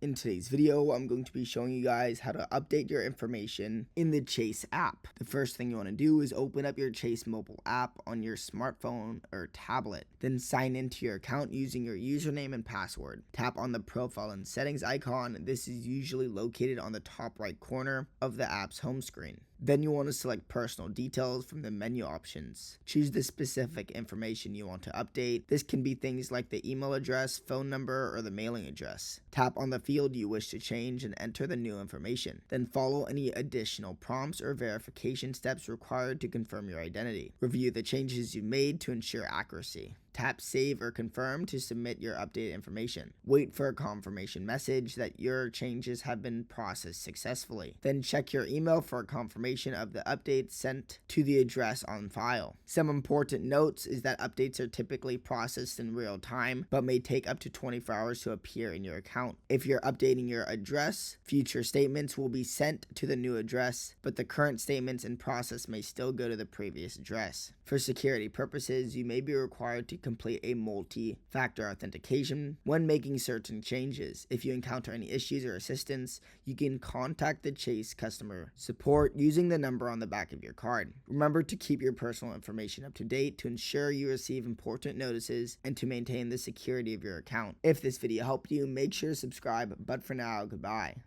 In today's video, I'm going to be showing you guys how to update your information in the Chase app. The first thing you want to do is open up your Chase mobile app on your smartphone or tablet. Then sign into your account using your username and password. Tap on the profile and settings icon. This is usually located on the top right corner of the app's home screen. Then you want to select personal details from the menu options. Choose the specific information you want to update. This can be things like the email address, phone number, or the mailing address. Tap on the field you wish to change and enter the new information. Then follow any additional prompts or verification steps required to confirm your identity. Review the changes you made to ensure accuracy. Tap Save or Confirm to submit your updated information. Wait for a confirmation message that your changes have been processed successfully. Then check your email for a confirmation of the updates sent to the address on file. Some important notes is that updates are typically processed in real time, but may take up to 24 hours to appear in your account. If you're updating your address, future statements will be sent to the new address, but the current statements in process may still go to the previous address. For security purposes, you may be required to complete a multi-factor authentication when making certain changes. If you encounter any issues or assistance, you can contact the Chase customer support using the number on the back of your card. Remember to keep your personal information up to date to ensure you receive important notices and to maintain the security of your account. If this video helped you, make sure to subscribe, but for now, goodbye.